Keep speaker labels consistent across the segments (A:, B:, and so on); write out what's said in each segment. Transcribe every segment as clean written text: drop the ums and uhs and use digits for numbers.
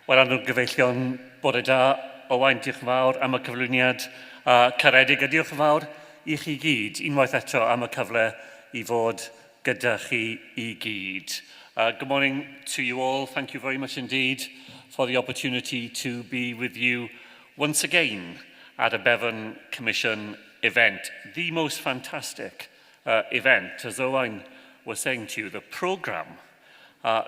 A: Wel, annog gyfeillion bore da, Owain, diolch yn fawr am y cyflwyniad caredig, a diolch yn fawr i chi gyd, unwaith eto am y cyfle I fod gyda chi I gyd. Good morning to you all. Thank you very much indeed for the opportunity to be with you once again at a Bevan Commission event, the most fantastic event. As Owain was saying to you, the programme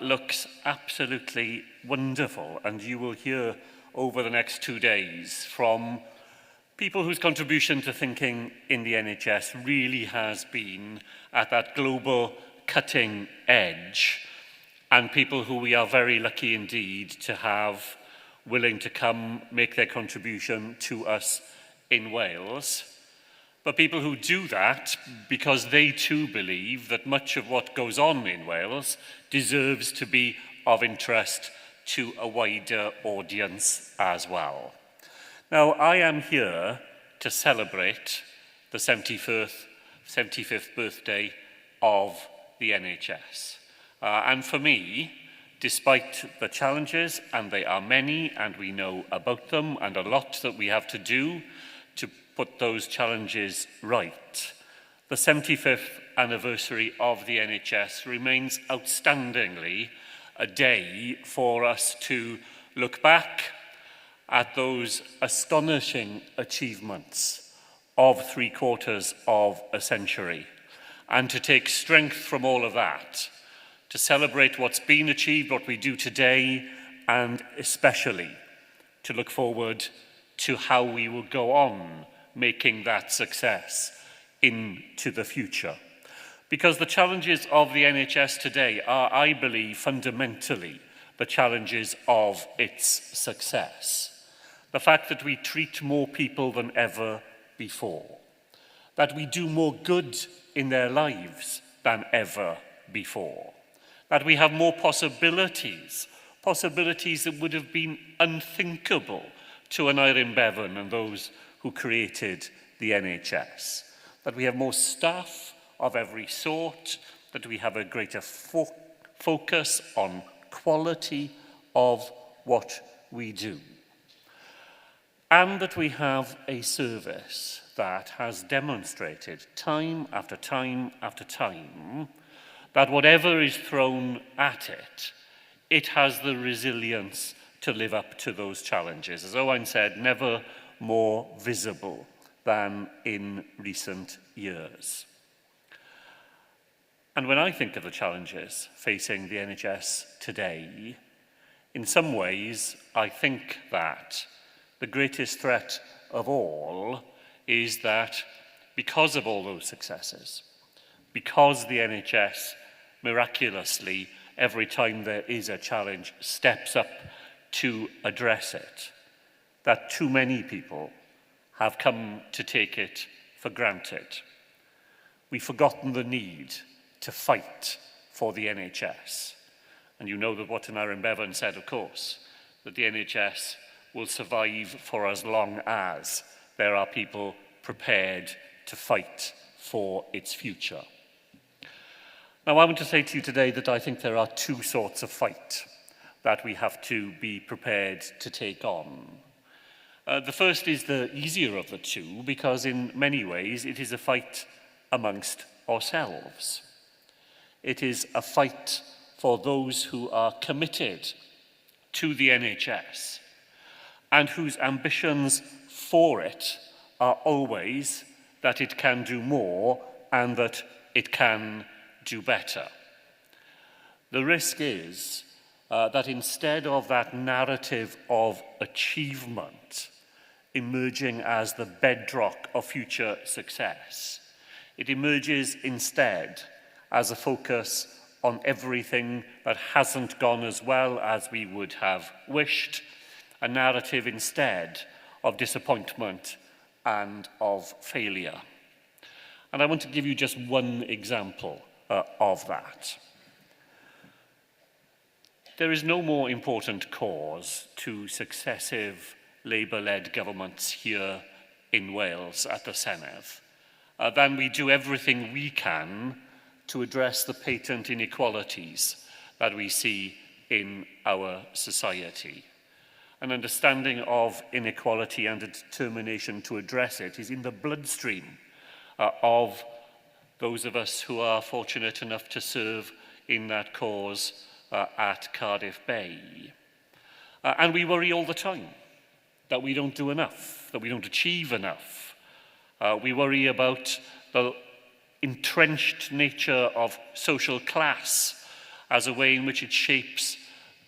A: looks absolutely wonderful, and you will hear over the next 2 days from people whose contribution to thinking in the NHS really has been at that global cutting edge, and people who we are very lucky indeed to have willing to come make their contribution to us in Wales. But people who do that because they too believe that much of what goes on in Wales deserves to be of interest to a wider audience as well. Now, I am here to celebrate the 75th birthday of the NHS. And for me, despite the challenges, and they are many, and we know about them, and a lot that we have to do to put those challenges right, the 75th anniversary of the NHS remains outstandingly a day for us to look back at those astonishing achievements of 3/4 of a century, and to take strength from all of that, to celebrate what's been achieved, what we do today, and especially to look forward to how we will go on making that success into the future. Because the challenges of the NHS today are, I believe, fundamentally the challenges of its success. The fact that we treat more people than ever before, that we do more good in their lives than ever before, that we have more possibilities that would have been unthinkable to an Eirin Bevan and those who created the NHS, that we have more staff of every sort, that we have a greater focus on quality of what we do, and that we have a service that has demonstrated time after time after time that whatever is thrown at it, it has the resilience to live up to those challenges. As Owain said, never more visible than in recent years. And when I think of the challenges facing the NHS today, in some ways, I think that the greatest threat of all is that because of all those successes, because the NHS miraculously, every time there is a challenge, steps up to address it, that too many people have come to take it for granted. We've forgotten the need to fight for the NHS. And you know that what Eirin Bevan said, of course, that the NHS will survive for as long as there are people prepared to fight for its future. Now, I want to say to you today that I think there are two sorts of fight that we have to be prepared to take on. The first is the easier of the two, because in many ways it is a fight amongst ourselves. It is a fight for those who are committed to the NHS and whose ambitions for it are always that it can do more and that it can do better. The risk is that instead of that narrative of achievement emerging as the bedrock of future success, it emerges instead as a focus on everything that hasn't gone as well as we would have wished, a narrative instead of disappointment and of failure. And I want to give you just one example of that. There is no more important cause to successive Labour-led governments here in Wales at the Senedd than we do everything we can to address the patent inequalities that we see in our society. an understanding of inequality and a determination to address it is in the bloodstream of those of us who are fortunate enough to serve in that cause at Cardiff Bay. And we worry all the time that we don't do enough, that we don't achieve enough. We worry about the entrenched nature of social class as a way in which it shapes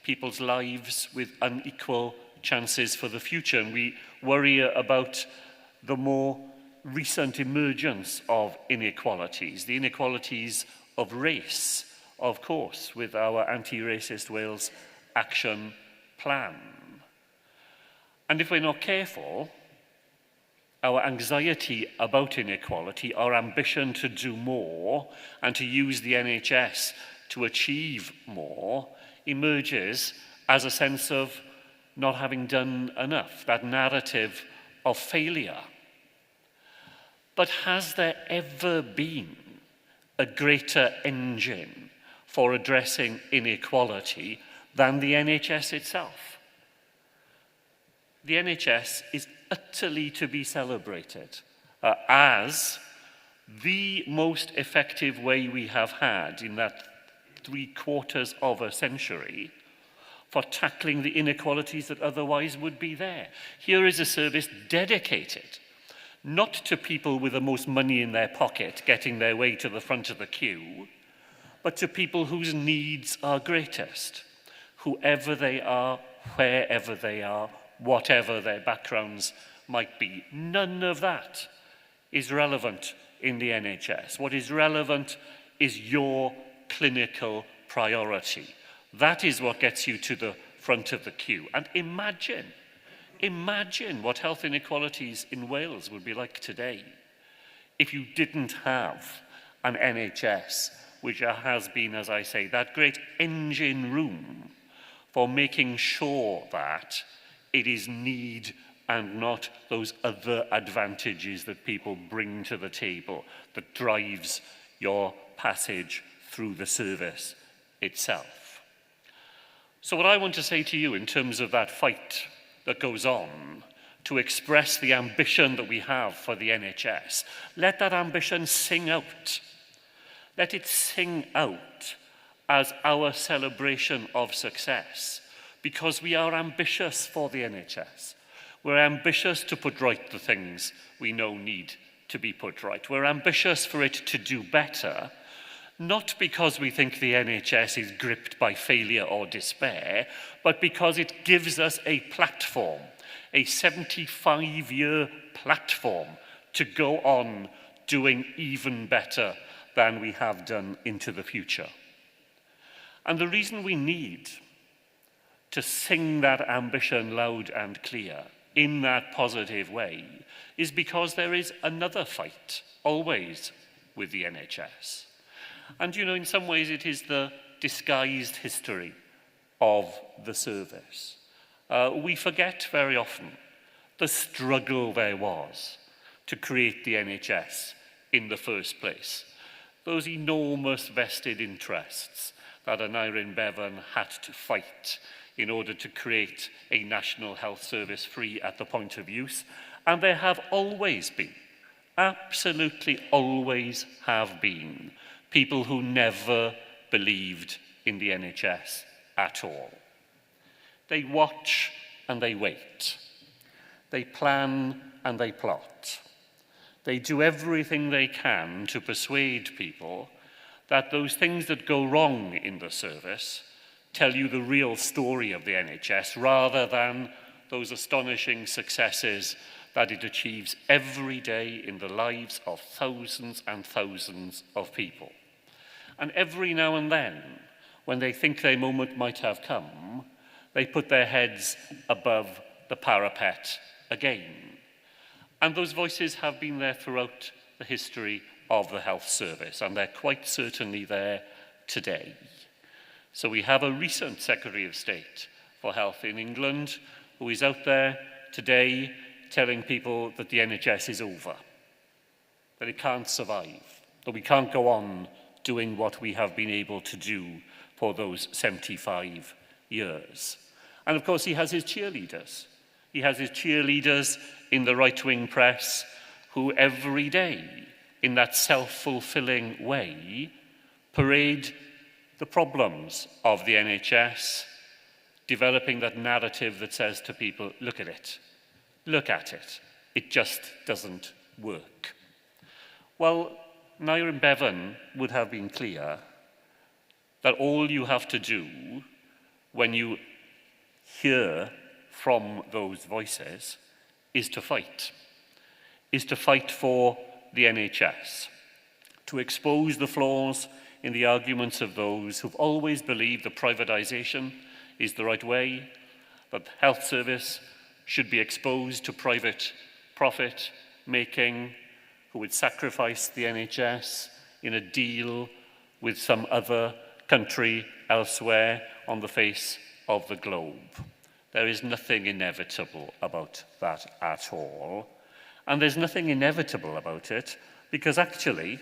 A: people's lives with unequal chances for the future. And we worry about the more recent emergence of inequalities, the inequalities of race, of course, with our Anti-Racist Wales Action Plan. And if we're not careful, our anxiety about inequality, our ambition to do more and to use the NHS to achieve more, emerges as a sense of not having done enough, that narrative of failure. But has there ever been a greater engine for addressing inequality than the NHS itself? The NHS is utterly to be celebrated as the most effective way we have had in that 3/4 of a century for tackling the inequalities that otherwise would be there. Here is a service dedicated not to people with the most money in their pocket getting their way to the front of the queue, but to people whose needs are greatest, whoever they are, wherever they are, whatever their backgrounds might be. None of that is relevant in the NHS. What is relevant is your clinical priority. That is what gets you to the front of the queue. And imagine what health inequalities in Wales would be like today if you didn't have an NHS which has been, as I say, that great engine room for making sure that it is need and not those other advantages that people bring to the table that drives your passage through the service itself. So what I want to say to you in terms of that fight that goes on to express the ambition that we have for the NHS, let that ambition sing out. Let it sing out as our celebration of success, because we are ambitious for the NHS. We're ambitious to put right the things we know need to be put right. We're ambitious for it to do better, not because we think the NHS is gripped by failure or despair, but because it gives us a platform, a 75-year platform to go on doing even better than we have done into the future. And the reason we need to sing that ambition loud and clear in that positive way is because there is another fight, always, with the NHS. And you know, in some ways it is the disguised history of the service. We forget very often the struggle there was to create the NHS in the first place. Those enormous vested interests that Aneurin Bevan had to fight in order to create a national health service free at the point of use. And there have always been, absolutely always have been, people who never believed in the NHS at all. They watch and they wait. They plan and they plot. They do everything they can to persuade people that those things that go wrong in the service tell you the real story of the NHS rather than those astonishing successes that it achieves every day in the lives of thousands and thousands of people. And every now and then, when they think their moment might have come, they put their heads above the parapet again. And those voices have been there throughout the history of the health service, and they're quite certainly there today. So we have a recent Secretary of State for Health in England who is out there today telling people that the NHS is over, that it can't survive, that we can't go on doing what we have been able to do for those 75 years. And of course, he has his cheerleaders. He has his cheerleaders in the right-wing press who every day, in that self-fulfilling way, parade the problems of the NHS, developing that narrative that says to people, look at it, it just doesn't work. Well, Nair and Bevan would have been clear that all you have to do when you hear from those voices is to fight for the NHS, to expose the flaws in the arguments of those who've always believed that privatisation is the right way, that health service should be exposed to private profit making, who would sacrifice the NHS in a deal with some other country elsewhere on the face of the globe. There is nothing inevitable about that at all. And there's nothing inevitable about it because actually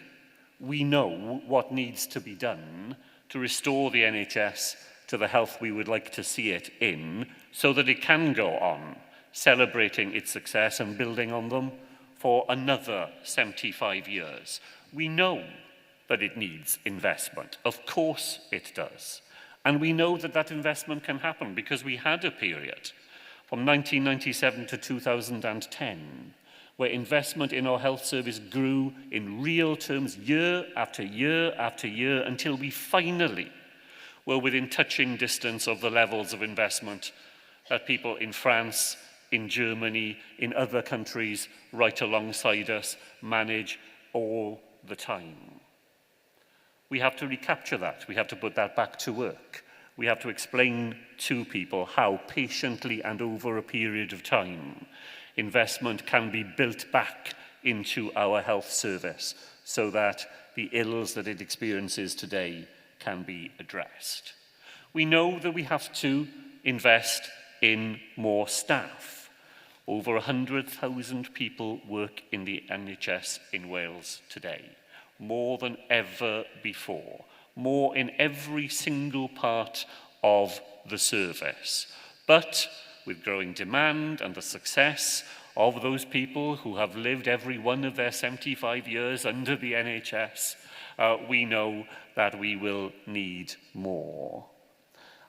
A: we know what needs to be done to restore the NHS to the health we would like to see it in so that it can go on celebrating its success and building on them for another 75 years. We know that it needs investment. Of course it does. And we know that that investment can happen because we had a period from 1997 to 2010 where investment in our health service grew in real terms year after year after year until we finally were within touching distance of the levels of investment that people in France, in Germany, in other countries right alongside us manage all the time. We have to recapture that. We have to put that back to work. We have to explain to people how patiently and over a period of time investment can be built back into our health service so that the ills that it experiences today can be addressed. We know that we have to invest in more staff. Over 100,000 people work in the NHS in Wales today, more than ever before, more in every single part of the service. But with growing demand and the success of those people who have lived every one of their 75 years under the NHS, we know that we will need more.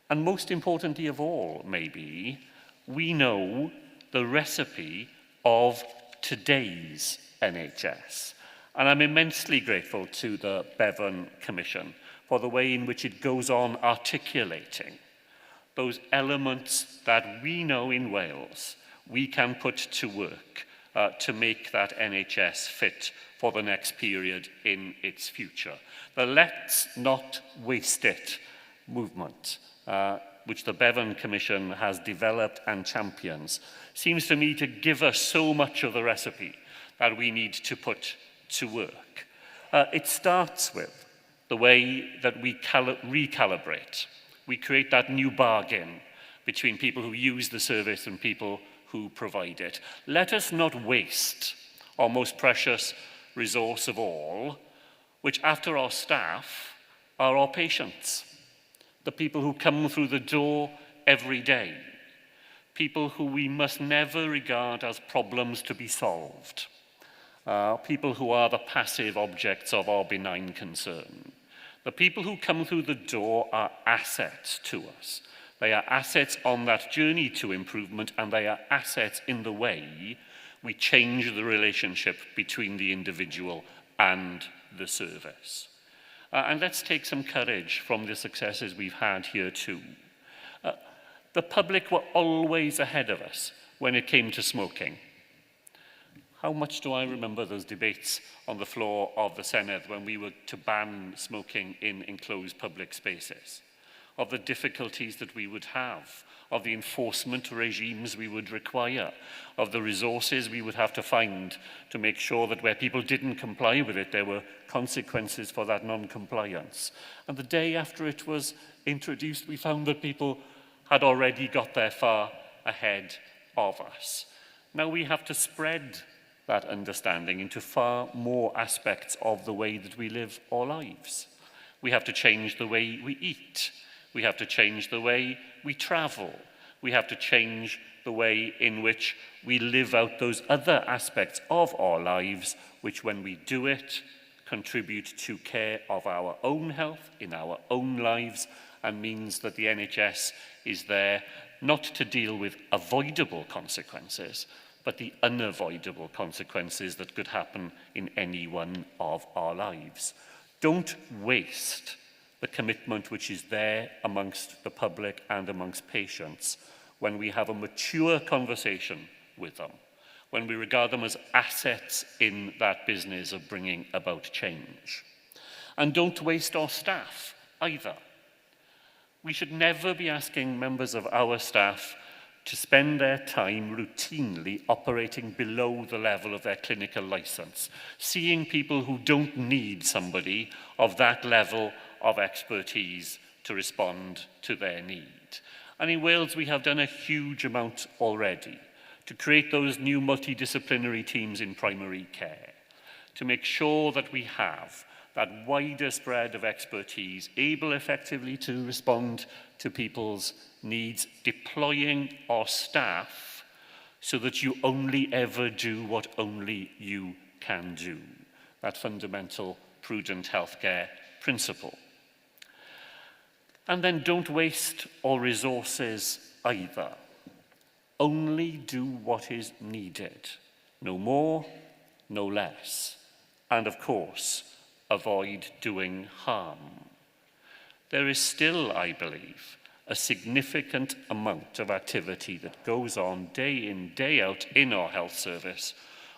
A: And most importantly of all, maybe, we know the recipe of today's NHS. And I'm immensely grateful to the Bevan Commission for the way in which it goes on articulating those elements that we know in Wales we can put to work to make that NHS fit for the next period in its future. The Let's Not Waste It movement, which the Bevan Commission has developed and champions, seems to me to give us so much of the recipe that we need to put to work. It starts with the way that we recalibrate. We create that new bargain between people who use the service and people who provide it. Let us not waste our most precious resource of all, which after our staff are our patients, the people who come through the door every day, people who we must never regard as problems to be solved, people who are the passive objects of our benign concern. The people who come through the door are assets to us. They are assets on that journey to improvement, and they are assets in the way we change the relationship between the individual and the service. And let's take some courage from the successes we've had here too. The public were always ahead of us when it came to smoking. How much do I remember those debates on the floor of the Senedd when we were to ban smoking in enclosed public spaces, of the difficulties that we would have, of the enforcement regimes we would require, of the resources we would have to find to make sure that where people didn't comply with it, there were consequences for that non-compliance. And the day after it was introduced, we found that people had already got there far ahead of us. Now we have to spread that understanding into far more aspects of the way that we live our lives. We have to change the way we eat. We have to change the way we travel. we have to change the way in which we live out those other aspects of our lives, which when we do it, contribute to care of our own health in our own lives, and means that the NHS is there not to deal with avoidable consequences, but the unavoidable consequences that could happen in any one of our lives. Don't waste the commitment which is there amongst the public and amongst patients when we have a mature conversation with them, when we regard them as assets in that business of bringing about change. And don't waste our staff either. We should never be asking members of our staff to spend their time routinely operating below the level of their clinical license, seeing people who don't need somebody of that level of expertise to respond to their need. And in Wales, we have done a huge amount already to create those new multidisciplinary teams in primary care, to make sure that we have that wider spread of expertise, able effectively to respond to people's needs, deploying our staff so that you only ever do what only you can do. That fundamental prudent healthcare principle. And then don't waste our resources either. Only do what is needed. No more, no less. And of course, avoid doing harm. There is still, I believe, a significant amount of activity that goes on day in, day out in our health service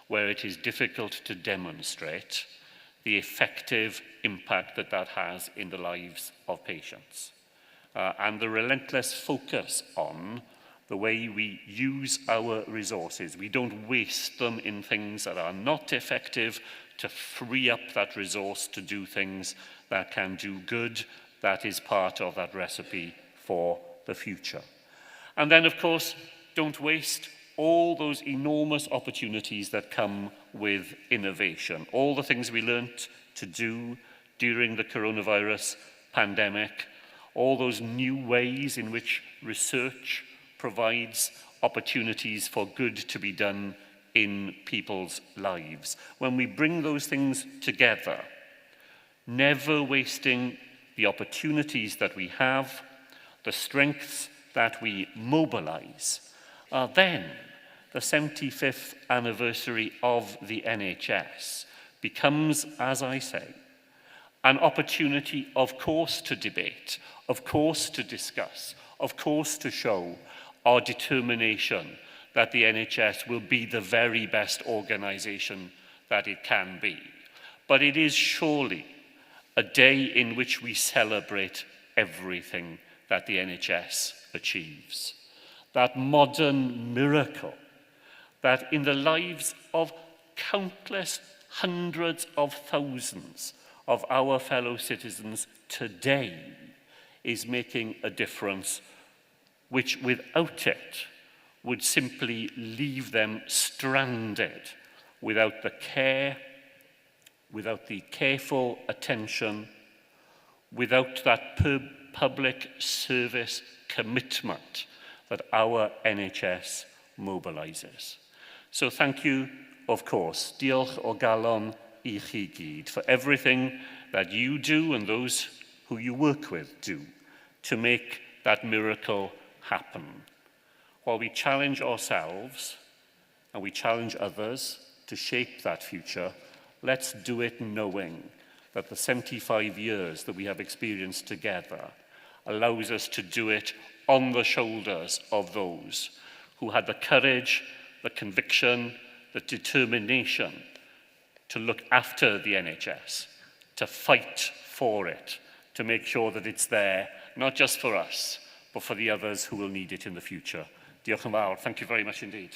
A: where it is difficult to demonstrate the effective impact that that has in the lives of patients. And the relentless focus on the way we use our resources. We don't waste them in things that are not effective to free up that resource to do things that can do good. That is part of that recipe for the future. And then, of course, don't waste all those enormous opportunities that come with innovation. All the things we learnt to do during the coronavirus pandemic, all those new ways in which research provides opportunities for good to be done in people's lives. When we bring those things together, never wasting the opportunities that we have, the strengths that we mobilize, then the 75th anniversary of the NHS becomes, as I say, an opportunity, of course, to debate, of course, to discuss, of course, to show our determination that the NHS will be the very best organisation that it can be. But it is surely a day in which we celebrate everything that the NHS achieves. That modern miracle that in the lives of countless hundreds of thousands of our fellow citizens today is making a difference which without it would simply leave them stranded without the care, without the careful attention, without that public service commitment that our NHS mobilises. So thank you, of course, diolch o galon I chi gyd, for everything that you do and those who you work with do to make that miracle happen. While we challenge ourselves and we challenge others to shape that future, let's do it knowing that the 75 years that we have experienced together allows us to do it on the shoulders of those who had the courage, the conviction, the determination to look after the NHS, to fight for it, to make sure that it's there, not just for us, but for the others who will need it in the future. Diolch yn fawr. Thank you very much indeed.